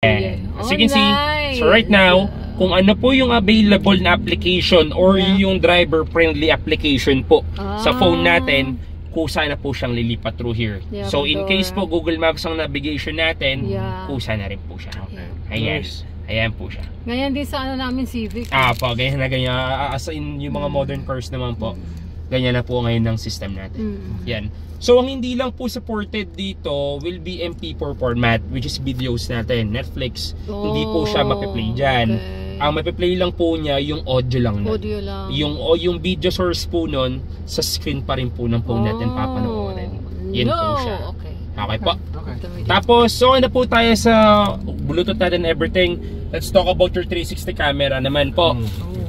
As you can see, so right now, kung ano po yung available na application or yung driver-friendly application po sa phone natin, kusa na po siyang lilipat through here. So in case po Google Maps ang navigation natin, kusa na rin po siya. Ayan. Ayan po siya. Ganyan din sa ano namin Civic. Po, ganyan na ganyan. As in yung mga modern cars naman po, ganyan na po ngayon ng system natin. Yan. So ang hindi lang po supported dito will be MP4 format, which is videos natin. Netflix, hindi po siya mape-play dyan. Ang mape-play lang po niya yung audio lang. Audio lang. Yung video source po nun, sa screen pa rin po ng phone natin papanoorin. Yan po siya. Okay po. Tapos, so na po tayo sa Bluetooth natin and everything. Let's talk about your 360 camera naman po.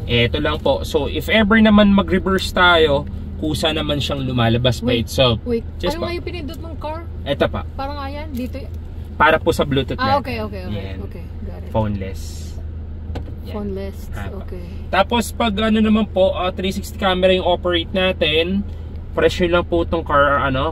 Ito lang po. So, if ever naman mag-reverse tayo, kusa naman siyang lumalabas by itself. Wait, ano nga yung pinindot mong car? Ito pa. Parang ayan, dito. Para po sa Bluetooth natin. Okay. Okay, got it. Phoneless. Phoneless, okay. Tapos, pag ano naman po, 360 camera yung operate natin, presyo lang po itong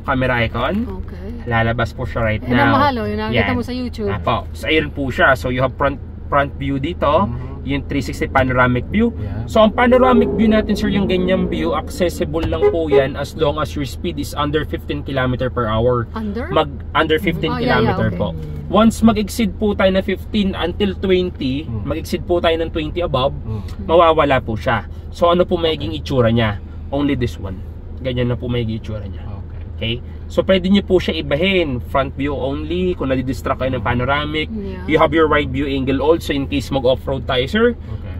camera icon. Okay. Lalabas po siya right now. Yan ang mahal, yung nakikita mo sa YouTube. So, ayun po siya. So, you have front view dito. Yung 360 panoramic view. So ang panoramic view natin sir, yung ganyang view, accessible lang po yan as long as your speed is under 15 km per hour. Under 15 km po. Once mag-exceed po tayo na 15 until 20, mag-exceed po tayo ng 20 above, mawawala po siya. So ano po magiging itsura niya? Only this one. Ganyan na po magiging itsura niya. Okay? So pwede niyo po siya ibahin, front view only, kung nadidistract kayo ng panoramic. You have your wide view angle also in case mag-off-road tayo sir.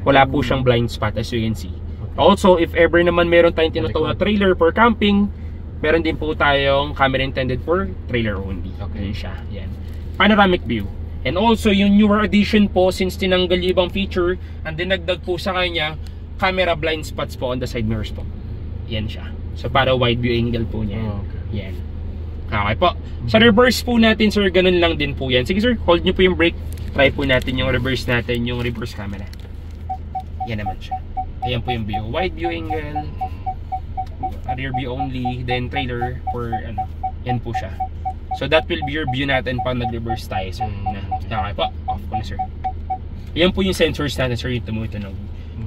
Wala po siyang blind spot as you can see. Also, if ever naman meron tayong tinatawag na trailer for camping, meron din po tayong camera intended for trailer only. Okay siya. Yan. Panoramic view. And also, yung newer addition po, since tinanggal yung ibang feature, and dinagdag po sa kanya, camera blind spots po on the side mirrors po. Yan siya. So para wide view angle po niya. Yan. Okay po. Sa reverse po natin sir, ganun lang din po yan. Sige sir, hold nyo po yung brake. Try po natin yung reverse natin, yung reverse camera. Yan naman siya. Ayan po yung view. Wide view angle, rear view only, then trailer for ano. Yan po siya. So that will be your view natin pag nag-reverse tayo sir. Okay po. Off ko na sir. Ayan po yung sensors natin sir, yung tumutunog.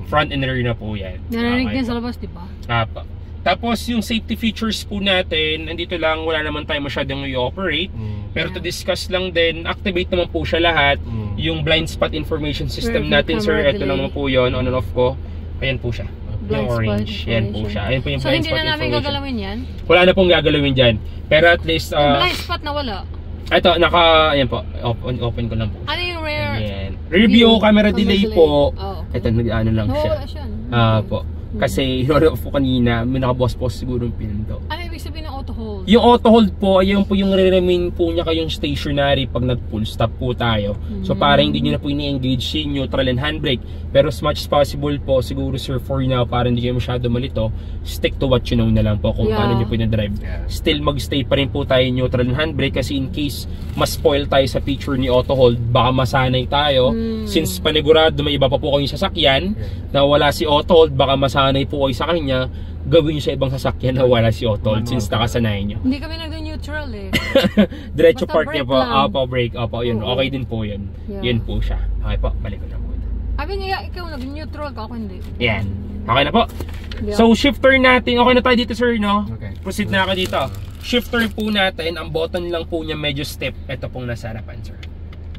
Front and rear na po yan. Narinig din sa labas, di ba? Po. Tapos yung safety features po natin, nandito lang, wala naman tayo masyadong i-operate. Pero to discuss lang din, activate naman po siya lahat. Yung blind spot information system natin sir, ito lang naman po yun, on and off ko. Ayan po siya. Yung orange, yan po siya. Ayan po yung blind spot information. So hindi na namin gagalawin yan? Wala na pong gagalawin dyan. Pero at least... yung blind spot na wala? Ito, ayan po, open ko lang po. Ano yung rear? Review camera delay po. Ito, nag-ano lang siya. Wala siya. Po. Kasi hinonoff po kanina, may nakaboss-boss siguro yung pinto. Ano ibig sabihin ng auto hold? Yung auto hold po, ayun po yung re-remain po niya kayong stationary pag nag-full stop po tayo. So para hindi nyo na po ini-engage si neutral and handbrake. Pero as much as possible po, siguro sir for now, para hindi kayo masyado malito, stick to what you know na lang po kung paano nyo po na-drive. Still mag-stay pa rin po tayo neutral and handbrake kasi in case mas-spoil tayo sa feature ni auto hold, baka masanay tayo. Since panigurado may iba pa po kayong sasakyan na wala si auto hold, baka masanay po kayo sa kanya, gawin nyo sa ibang sasakyan na wala si auto hold since nakasanayan nyo. Hindi kami nag-neutral eh. Diretso park niya po. Brake. Yun. Okay din po yun. Yun po siya. Okay po, balik ko na po. Sabi niya, ikaw nag-neutral ka, ako hindi. Yan. Okay na po. So, shifter natin. Okay na tayo dito, sir, no? Proceed na ako dito. Shifter po natin, ang button lang po niya medyo step. Ito pong nasa harapan, sir.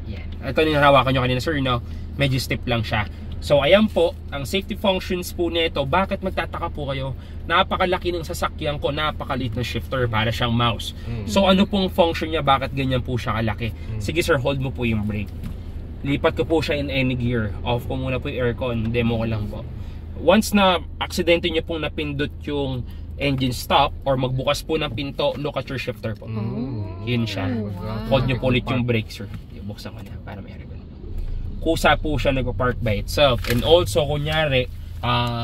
Yan. Ito yung hinahawakan nyo kanina, sir, no? Medyo step lang siya. So, ayan po, ang safety functions po nito. Bakit magtataka po kayo? Napakalaki ng sasakyan ko, napakaliit ng shifter para siyang mouse. So, ano pong function niya? Bakit ganyan po siya kalaki? Sige, sir, hold mo po yung brake. Lipat ko po siya in any gear. Off ko muna po yung aircon. Demo ko lang po. Once na aksidente nyo pong napindot yung engine stop or magbukas po ng pinto, look at your shifter po. Yun siya. Hold nyo po ulit yung brake, sir. Buksan ko na para may aircon. Kusa po siya nag-park by itself. And also, kunyari,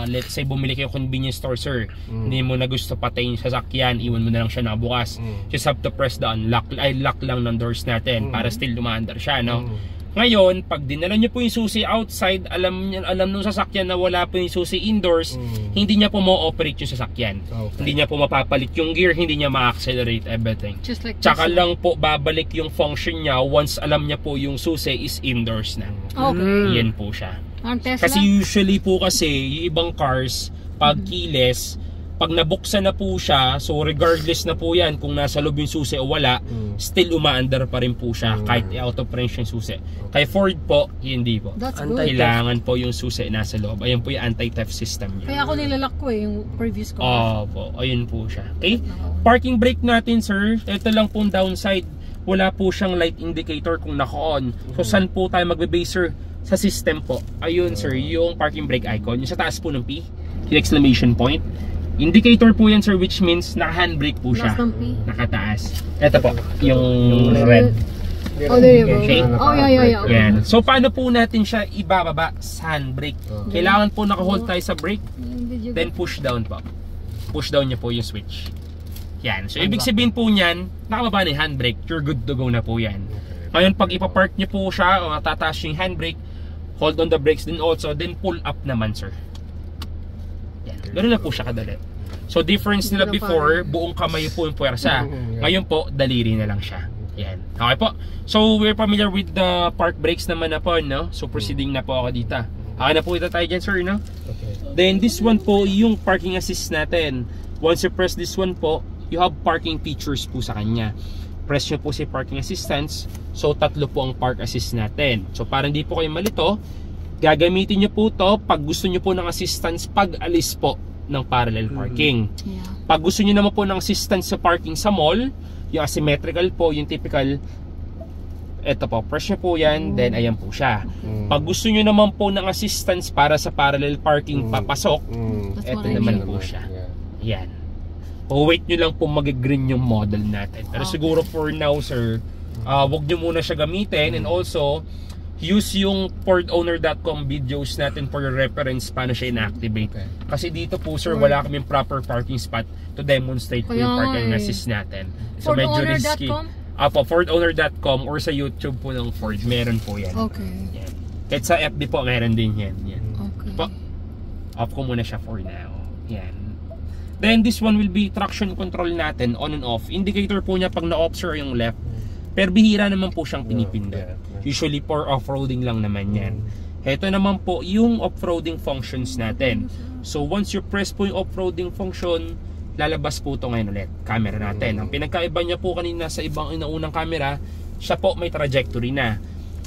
let's say bumili kayo convenience store, sir. Hindi mo na gusto patayin sa sasakyan, iwan mo na lang siya nakabukas. Just have to press the unlock. Ay, lock lang ng doors natin para still lumaandar siya, no? Ngayon, pag dinala nyo po yung susi outside, alam nung sasakyan na wala po yung susi indoors, hindi niya po ma-operate yung sasakyan. Hindi niya po mapapalit yung gear, hindi niya ma-accelerate everything. Just like Tsaka lang po babalik yung function niya once alam niya po yung susi is indoors na. Okay. Yan po siya. Ang Tesla? Kasi usually po kasi, yung ibang cars, pag keyless, pag nabuksan na po siya, so regardless na po yan kung nasa loob yung susi o wala, still umaandar pa rin po siya kahit out of range yung susi. Kay Ford po, hindi po. That's good. Kailangan po yung susi nasa loob. Ayun po yung anti-theft system niya. Kaya ako nilalak ko yung previous ko. Po, ayun po siya. Okay? Parking brake natin, sir. Ito lang pong downside. Wala po siyang light indicator kung naka-on. So saan po tayo magbe-base, sir? Sa system po. Ayun, sir, yung parking brake icon. Yung sa taas po ng P, yung exclamation point. Indicator po yan, sir, which means naka-handbrake po siya. Nakataas. Ito po, yung red. Oh, there you go. Okay. Oh, yeah. Okay. Yan. So, paano po natin siya ibababa sa handbrake? Kailangan po naka-hold tayo sa brake, then push down po. Push down niyo po yung switch. Yan. So, ibig sabihin po niyan, nakababa na yung handbrake, you're good to go na po yan. Ngayon, pag ipapark niyo po siya, o tataas yung handbrake, hold on the brakes din also, then pull up naman, sir. Ganoon na po siya kadali. So difference nila before, buong kamay po yung puwersa. Ngayon po, daliri na lang siya. Yan. Okay po. So we're familiar with the park brakes naman na po, no? So proceeding na po ako dito. Okay na po ito tayo dyan, sir, no? Okay. Then this one po, yung parking assist natin. Once you press this one po, you have parking features po sa kanya. Press nyo po si parking assistance. So tatlo po ang park assist natin. So para hindi po kayo malito, gagamitin nyo po to pag gusto nyo po ng assistance pag alis po ng parallel parking. Pag gusto nyo naman po ng assistance sa parking sa mall, yung asymmetrical po, yung typical, eto po, press nyo po yan, then ayan po siya. Pag gusto nyo naman po ng assistance para sa parallel parking papasok, eto naman po siya. Yan. Wait nyo lang po mag-green yung model natin. Pero siguro for now, sir, wag nyo muna siya gamitin, and also use yung fordowner.com videos natin for your reference paano siya inactivate. Kasi dito po, sir, wala kaming proper parking spot to demonstrate po yung parking assist natin. So medyo risky. Apo, fordowner.com or sa YouTube po ng Ford, meron po yan. Okay. Yan. Kahit sa FB po, meron din yan. Okay. Po, off ko muna siya for now. Yan. Then this one will be traction control natin, on and off. Indicator po niya pag na-off, sir, yung left. Pero bihira naman po siyang pinipindot. Usually for off-roading lang naman yan. Ito naman po yung off-roading functions natin. So once you press po yung off-roading function, lalabas po ito ngayon ulit. Camera natin. Ang pinagkaiba niya po kanina sa ibang inaunang camera, siya po may trajectory na.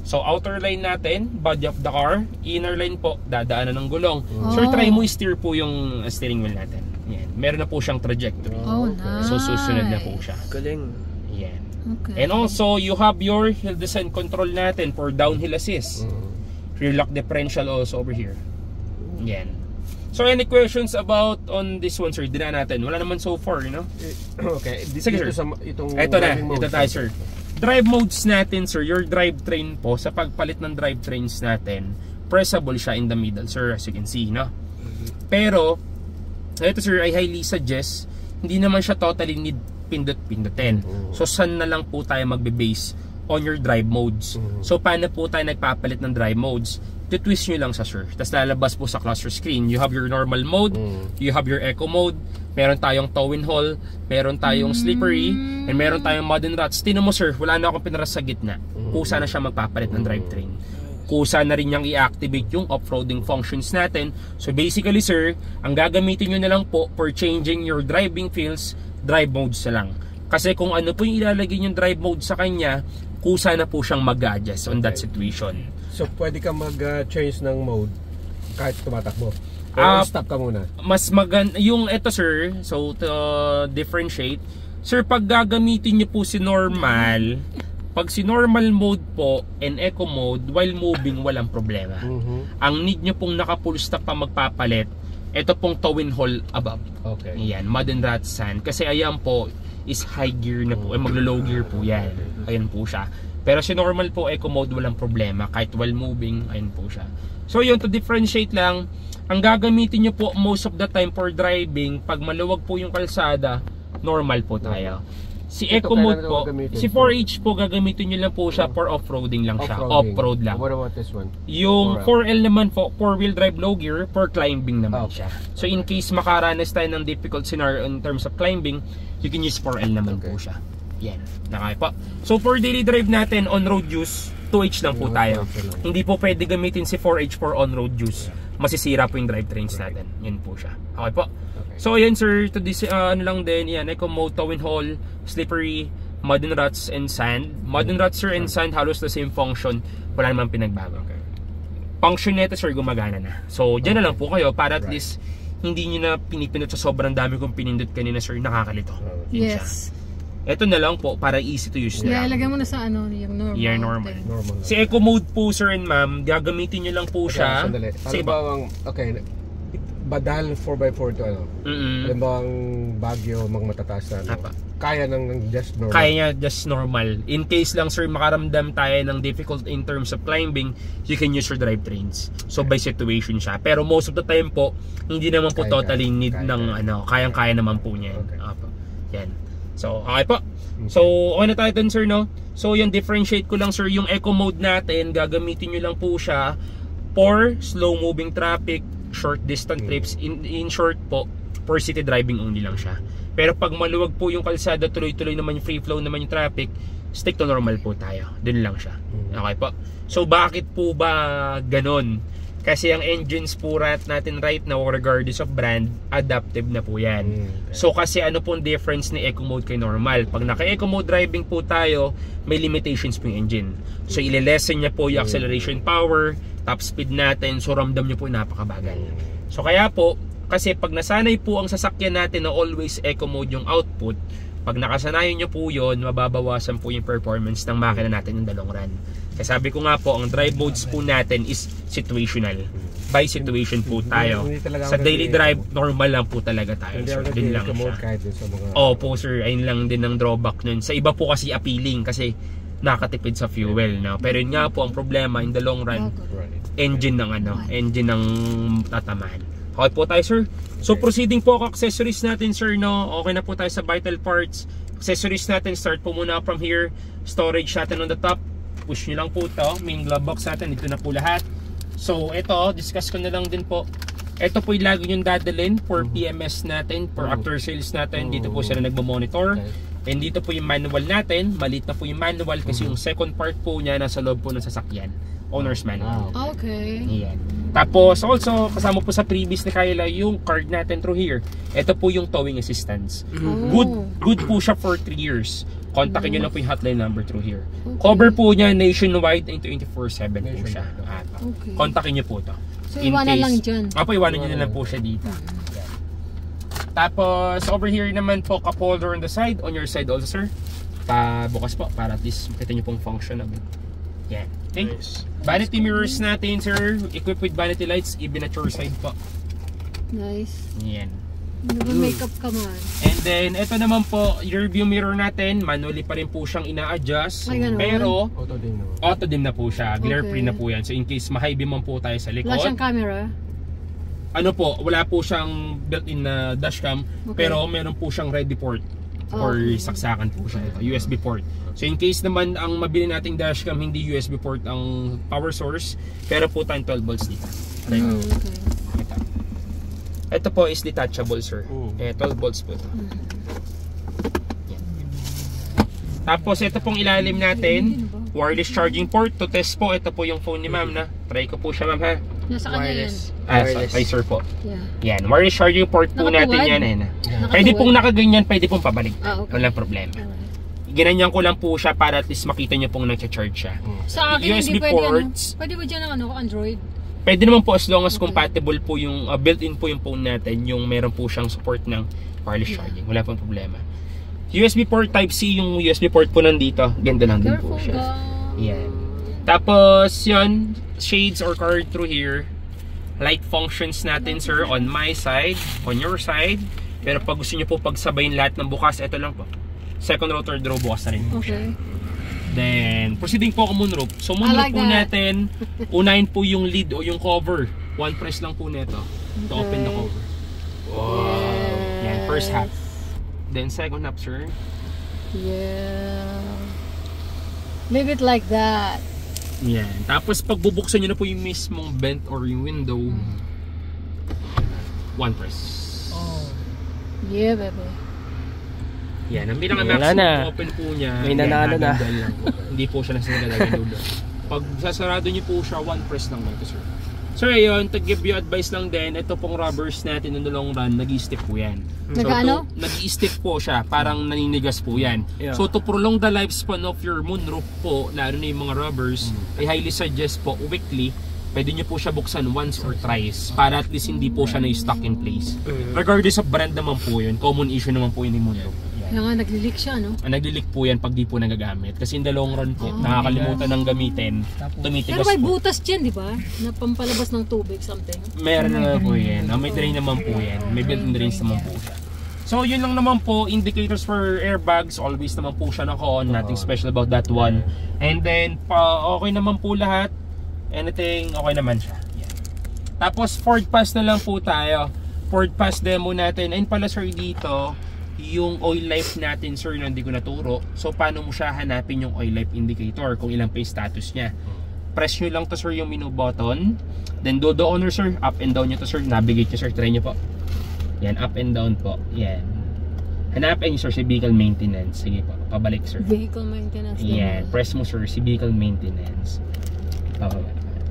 So outer line natin, body of the car. Inner line po, dadaanan ng gulong. So try mo i-steer po yung steering wheel natin. Yan. Meron na po siyang trajectory. Nice. So susunod na po siya. Galing. Yan. Okay. And also, you have your hill descent control natin for downhill assist. Rear lock differential also over here. Yan. So, any questions about on this one, sir? Dina natin. Wala naman so far, you know? Okay. Sige, sir. Itong ito na. Ito tayo, sir. Drive modes natin, sir. Your drivetrain po, sa pagpalit ng drivetrains natin, pressable siya in the middle, sir, as you can see, no? Pero, ito, sir, I highly suggest, hindi naman siya totally need pindot-pindutin. So saan na lang po tayo magbe-base on your drive modes. So paano po tayo nagpapalit ng drive modes? Twist nyo lang sa sir. Tapos lalabas po sa cluster screen. You have your normal mode, you have your eco mode, meron tayong tow and haul, meron tayong slippery, and meron tayong mud and ruts. Tinan mo, sir, wala na akong pinaras sa gitna. Kusa na siya magpapalit ng drivetrain. Kusa na rin niyang i-activate yung off-roading functions natin. So basically, sir, ang gagamitin nyo na lang po for changing your driving feels, drive modes na lang. Kasi kung ano po yung ilalagay yung drive mode sa kanya, kusa na po siyang mag-adjust on that situation. So pwede ka mag-change ng mode kahit tumatakbo. Pero stop ka muna. Mas maganda yung ito, sir. So to differentiate, sir, pag gagamitin niyo po si normal, pag si normal mode po and eco mode, while moving, walang problema. Ang need nyo pong naka-full stop pa magpapalit, ito pong tow and haul above. Okay. Ayan, mud and rat sand. Kasi ayan po is high gear na po. Maglo-low gear po yan. Ayan po siya. Pero si normal po, eco mode, walang problema. Kahit while moving, ayan po siya. So yun, to differentiate lang, ang gagamitin nyo po most of the time for driving, pag maluwag po yung kalsada, normal po tayo. Si Ito, Eco Mode kailan po, ito gagamitin? si 4H po gagamitin nyo lang po siya for off-roading lang siya. Off-road lang. What about this one? Yung 4L naman po, 4-wheel drive low gear, for climbing naman siya. So in case makaranas tayo ng difficult scenario in terms of climbing, you can use 4L naman po siya. Yan, nakaya po. So for daily drive natin, on-road use, 2H lang po tayo. Hindi po pwede gamitin si 4H for on-road use. Masisira po yung drivetrains natin. Yan po siya. Okay po. So ayan sir, to this, ano lang din, yan, Eco Mode, tow and haul, slippery, mud and ruts, and sand. Mud and ruts sir and sand, halos the same function. Wala namang pinagbago. Function nito sir, gumagana na. So dyan na lang po kayo para at least hindi nyo na pinipindot sa sobrang dami kong pinindot kanina sir, nakakalito. Yes. Ito na lang po para easy to use na. Ilagay mo na sa ano, yung normal. Yeah, normal. Si Eco Mode po sir and ma'am, gagamitin nyo lang po siya. Sandali. Halimbawa, okay, badal 4x4 to ano. Halimbawa ang Baguio, mga matataas na ano. Kaya ng just normal. Kaya niya just normal. In case lang sir makaramdam tayo ng difficult in terms of climbing, you can use your drivetrains. So by situation siya. Pero most of the time po, hindi naman po totally need ng ano, kayang-kaya naman po niya. Yan. So, okay po. So, okay na tayo dun sir, no? So, yung differentiate ko lang sir, yung Eco Mode natin, gagamitin nyo lang po siya for slow moving traffic, short distance trips. In short po, for city driving only lang siya. Pero pag maluwag po yung kalsada, tuloy-tuloy naman yung free flow naman yung traffic, stick to normal po tayo. Dun lang siya. Okay po. So, bakit po ba ganon? Kasi ang engines po natin right now, regardless of brand, adaptive na po yan. So kasi ano pong difference ni Eco Mode kay normal? Pag naka-Eco Mode driving po tayo, may limitations po yung engine. So ililesen niya po yung acceleration power, top speed natin, so ramdam niyo po yung napakabagal. So kaya po, kasi pag nasanay po ang sasakyan natin na always Eco Mode yung output, pag nakasanayan nyo po yun, mababawasan po yung performance ng makina natin in the long run. Kasi sabi ko nga po, ang drive modes po natin is situational. By situation po tayo. Sa daily drive, normal lang po talaga tayo. So, din lang siya. Opo sir, ayun lang din ang drawback nun. Sa iba po kasi appealing kasi nakatipid sa fuel. No? Pero yun nga po, ang problema in the long run, engine ng tatamaan. Okay po tayo sir. So proceeding po ako accessories natin sir, no? Okay na po tayo sa vital parts. Accessories natin, start po muna from here. Storage natin on the top. Push nyo lang po ito. Main glove box natin, dito na po lahat. So ito, discuss ko na lang din po. Ito po yung lagi yung dadalhin for PMS natin, for after sales natin. Dito po sila nagmamonitor. And dito po yung manual natin. Maliit na po yung manual kasi yung second part po niya nasa loob po ng sasakyan. Owner's manual. Okay. Ayan. Tapos also kasama po sa previous ni Kyla yung card natin through here. Ito po yung towing assistance. Good po siya for 3 years. Kontakin nyo lang po yung hotline number through here. Cover po niya nationwide and 24/7 po siya. Kontakin nyo po ito. So iwanan lang dyan. Iwanan nyo na lang po siya dito. Tapos over here naman po, cup holder on the side. On your side also sir. Bukas po para at least makita nyo pong function of it. Yan. Okay. Vanity mirrors natin sir, equipped with vanity lights, even at your side po. Nice. Yan. Nag-makeup ka man. And then ito naman po, your view mirror natin, manually pa rin po siyang ina-adjust. Pero auto dim na po siya, glare free na po yan. So in case ma-high beam man po tayo sa likod. Wala siyang camera? Ano po, wala po siyang built-in na dashcam, pero meron po siyang ready port or saksakan po siya. Ito, USB port. So in case naman ang mabili nating dashcam hindi USB port ang power source, pero po tayong 12 volts dito. Ito po is detachable sir. 12 volts po ito. Tapos ito pong ilalim natin, wireless charging port. To test po, ito po yung phone ni ma'am na. Try ko po siya ma'am ha. Nasa kanya yan. Ay sir po. Yan, wireless charging port po natin yan. Pwede pong nakaganyan, pwede pong pabalik. Walang problema. Ginanyan ko lang po siya para at least makita nyo pong nag-charge siya. Sa akin USB hindi ports, pwede ba dyan ang Android? Pwede naman po as long as compatible po yung built-in po yung phone natin, yung meron po siyang support ng wireless charging. Wala pong problema. USB port Type-C, yung USB port po nandito. Ganda lang din po siya. Yan. Tapos yun, shades or card through here. Light functions natin sir on my side, on your side. Pero pag gusto nyo po pagsabayin lahat ng bukas, ito lang po. Second row, third row, bukas na rin po siya. Then, proceeding po ako moonroof. So moonroof po natin, unahin po yung lid o yung cover. One press lang po nito to open the cover. Wow! Yan, first half. Then second half sir. Yeah. Leave it like that. Yan. Tapos pag bubuksan nyo na po yung mismong vent or yung window, one press. Oh. Yeah, baby. Yan. Ang pinaka-maximum open po niya. May nanalo na. Hindi po siya nasinagalagan doon. Pag sasarado nyo po siya, one press lang ito, sir. So ayun, to give you advice lang din, ito pong rubbers natin in the long run, nag-i-stick po yan. Nag-ano? Nag-i-stick po siya, parang naninigas po yan. Yeah. So to prolong the lifespan of your moonroof po, lalo na yung mga rubbers, I highly suggest po weekly, pwede nyo po siya buksan once or thrice para at least hindi po siya na-stuck in place. Regardless of brand naman po yun, common issue naman po yun yung moonroof. Kaya nga, naglilik siya, no? Naglilik po yan pag di po nagagamit. Kasi in the long run po, nakakalimutan ng gamitin, tumitigas po. Pero may butas dyan, di ba? Na pampalabas ng tubig, something. Meron naman po yan. May drain naman po yan. May built-in drains naman po siya. So yun lang naman po, indicators for airbags, always naman po siya naka-on. Nothing special about that one. And then, okay naman po lahat. Anything, okay naman siya. Yan. Tapos, Ford Pass na lang po tayo. Ford Pass demo natin. Ayun pala sir dito, yung oil life natin sir, hindi ko naturo. So paano mo siya hanapin yung oil life indicator kung ilang pa yung status niya? Press nyo lang to sir yung menu button, then do the honor sir, up and down nyo to sir, navigate nyo sir, try nyo po. Yan, up and down po. Yan, hanapin nyo sir si vehicle maintenance. Sige po, pabalik sir. Vehicle maintenance. Yan, press mo sir si vehicle maintenance.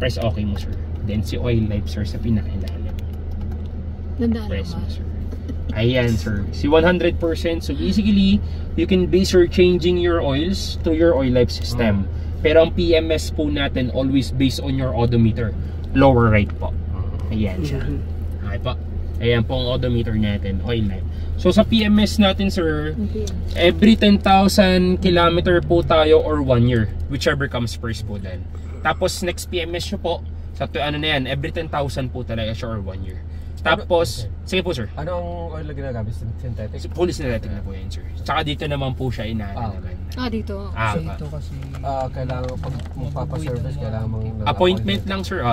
Press okay mo sir, then si oil life sir sa pinakailalim. Press mo sir. Ayan sir, si 100%. So basically, you can base your changing your oils to your oil life system. Pero ang PMS po natin always based on your odometer, lower right po. Ayan siya. Okay po. Ayan po ang odometer natin, oil life. So sa PMS natin sir, every 10,000 kilometer po tayo or 1 year, whichever comes first po din. Tapos next PMS nyo po, sa ano na yan, every 10,000 po talaga siya or 1 year. Tapos, sige po sir. Anong oil na ginagamit? Synthetic? Fully synthetic na po yan sir. Tsaka dito naman po siya inaalagaan. Dito. So ito kasi kailangan pag magpapaservice, kailangan mong appointment lang sir.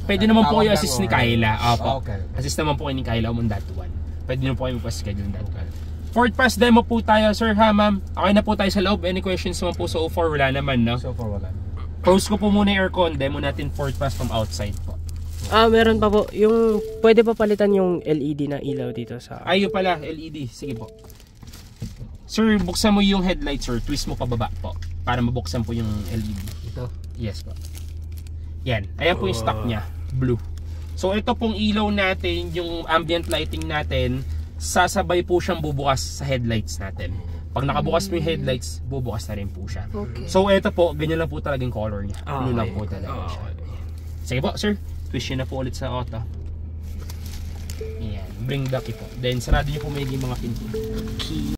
Pwede naman po kayo assist ni Kyla. Okay. Assist naman po kayo ni Kyla on that one. Pwede naman po kayo magpa-schedule on that one. Ford Pass demo po tayo sir ha ma'am. Okay na po tayo sa loob. Any questions naman po so far? Wala naman no? So far wala. Close ko po muna yung aircon. Demo natin Ford Pass from outside po. Meron pa po. Yung pwede pa palitan yung LED na ilaw dito sa... Ayun pala, LED. Sige po. Sir, buksan mo yung headlight sir. Twist mo pababa po. Para mabuksan po yung LED. Ito? Yes po. Yan. Ayan po yung stock niya. Blue. So ito pong ilaw natin, yung ambient lighting natin, sasabay po siyang bubukas sa headlights natin. Pag nakabukas mo yung headlights, bubukas na rin po siya. Okay. So ito po, ganyan lang po talagang color niya. Blue lang po talaga siya. Sige po sir. Twist nyo na po ulit sa auto. Ayan. Bring the key po. Then sarado nyo po may mga pin. Key.